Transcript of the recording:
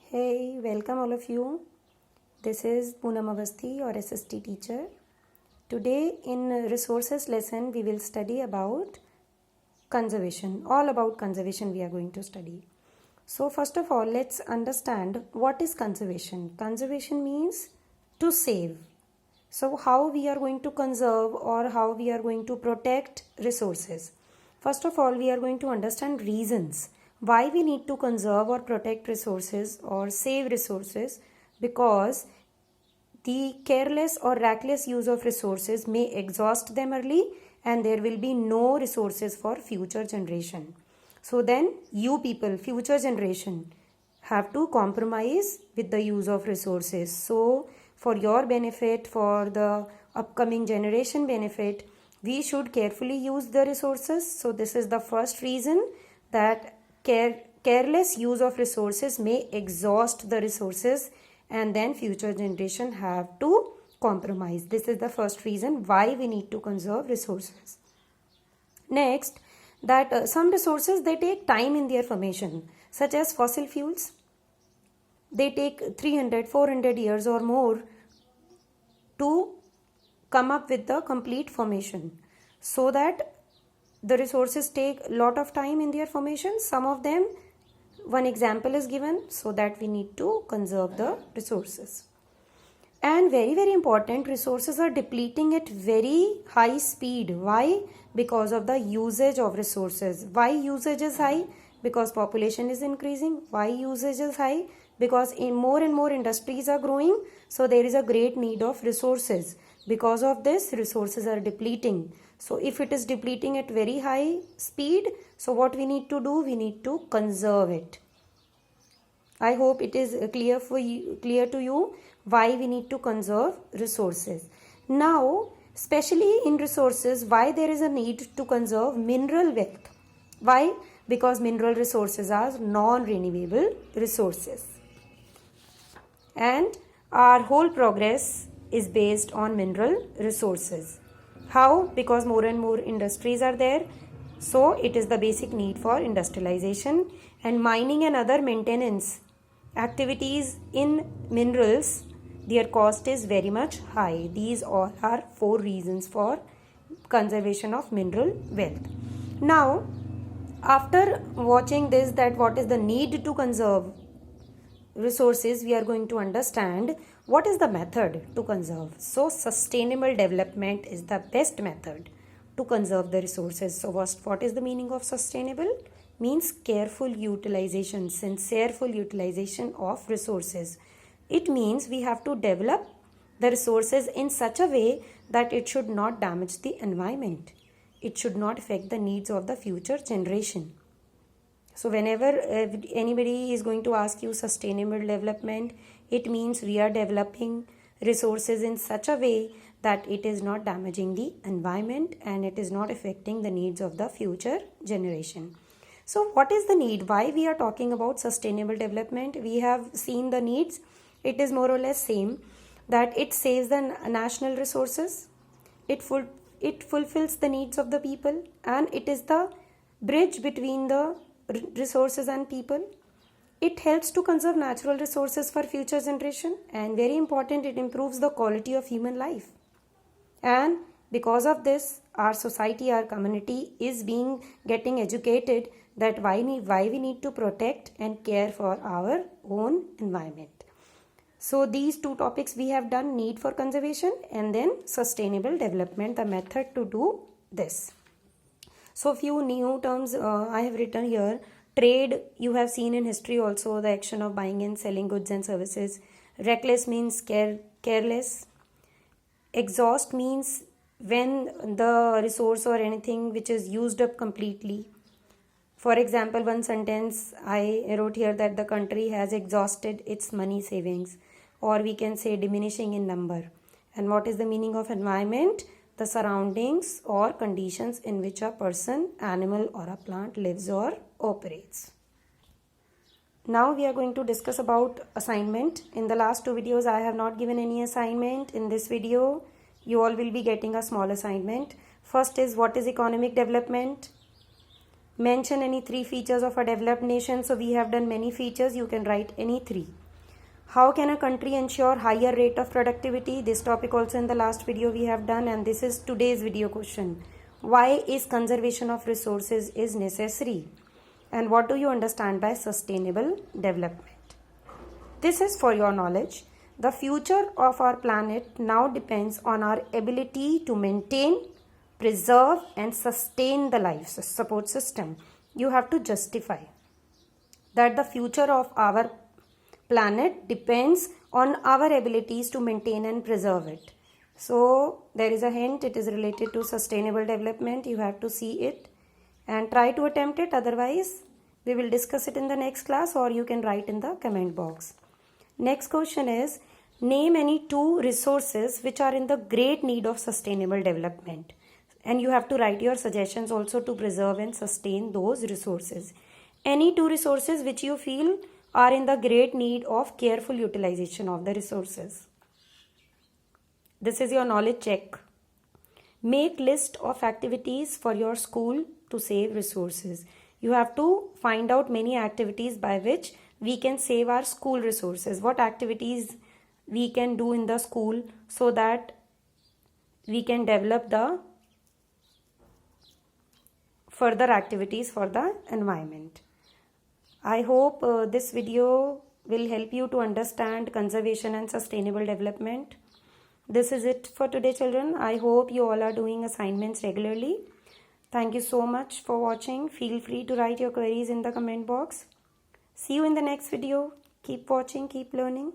Hey, welcome all of you. This is Poonam Avasthi, your SST teacher. Today in resources lesson we will study about conservation. All about conservation we are going to study. So first of all, let's understand what is conservation. Conservation means to save. So how we are going to conserve or how we are going to protect resources. First of all, we are going to understand reasons why we need to conserve or protect resources or save resources, because the careless or reckless use of resources may exhaust them early and there will be no resources for future generation. So then you people, future generation, have to compromise with the use of resources. So for your benefit, for the upcoming generation benefit, we should carefully use the resources. So this is the first reason, that careless use of resources may exhaust the resources and then future generation have to compromise. This is the first reason why we need to conserve resources. Next, that some resources, they take time in their formation, such as fossil fuels. They take 300, 400 years or more to come up with the complete formation, so that the resources take a lot of time in their formation. Some of them, one example is given, so that we need to conserve the resources. And very important, resources are depleting at very high speed. Why? Because of the usage of resources. Why usage is high? Because population is increasing. Why usage is high? Because more and more industries are growing, so there is a great need of resources. Because of this, resources are depleting. So if it is depleting at very high speed, so what we need to do? We need to conserve it. I hope it is clear to you why we need to conserve resources. Now, especially in resources, why there is a need to conserve mineral wealth. Why? Because mineral resources are non-renewable resources. And our whole progress is based on mineral resources. How? Because more and more industries are there. So it is the basic need for industrialization, and mining and other maintenance activities in minerals, their cost is very much high. These all are 4 reasons for conservation of mineral wealth. Now, after watching this, that what is the need to conserve resources, we are going to understand what is the method to conserve. So sustainable development is the best method to conserve the resources. So what is the meaning of sustainable? Means careful utilization, sincereful utilization of resources. It means we have to develop the resources in such a way that it should not damage the environment. It should not affect the needs of the future generation. So whenever anybody is going to ask you sustainable development, it means we are developing resources in such a way that it is not damaging the environment and it is not affecting the needs of the future generation. So what is the need? Why we are talking about sustainable development? We have seen the needs. It is more or less same, that it saves the national resources, it fulfills the needs of the people, and it is the bridge between the resources and people. It helps to conserve natural resources for future generation, and very important, it improves the quality of human life. And because of this, our society, our community is getting educated that why we need to protect and care for our own environment. So these 2 topics we have done: need for conservation and then sustainable development, the method to do this. So few new terms I have written here. Trade, you have seen in history also, the action of buying and selling goods and services. Reckless means careless. Exhaust means when the resource or anything which is used up completely. For example, one sentence I wrote here, that the country has exhausted its money savings, or we can say diminishing in number. And what is the meaning of environment? The surroundings or conditions in which a person, animal or a plant lives or operates. Now we are going to discuss about assignment. In the last 2 videos I have not given any assignment. In this video you all will be getting a small assignment. First is, what is economic development? Mention any 3 features of a developed nation. So we have done many features. You can write any 3. How can a country ensure higher rate of productivity? This topic also in the last video we have done, and this is today's video question. Why is conservation of resources is necessary? And what do you understand by sustainable development? This is for your knowledge. The future of our planet now depends on our ability to maintain, preserve and sustain the life support system. You have to justify that the future of our planet depends on our abilities to maintain and preserve it. So there is a hint, it is related to sustainable development. You have to see it and try to attempt it. Otherwise, we will discuss it in the next class, or you can write in the comment box. Next question is, name any 2 resources which are in the great need of sustainable development. And you have to write your suggestions also to preserve and sustain those resources. Any 2 resources which you feel are in the great need of careful utilization of the resources. This is your knowledge check. Make list of activities for your school to save resources. You have to find out many activities by which we can save our school resources. What activities we can do in the school so that we can develop the further activities for the environment. I hope this video will help you to understand conservation and sustainable development. This is it for today, children. I hope you all are doing assignments regularly. Thank you so much for watching. Feel free to write your queries in the comment box. See you in the next video. Keep watching, keep learning.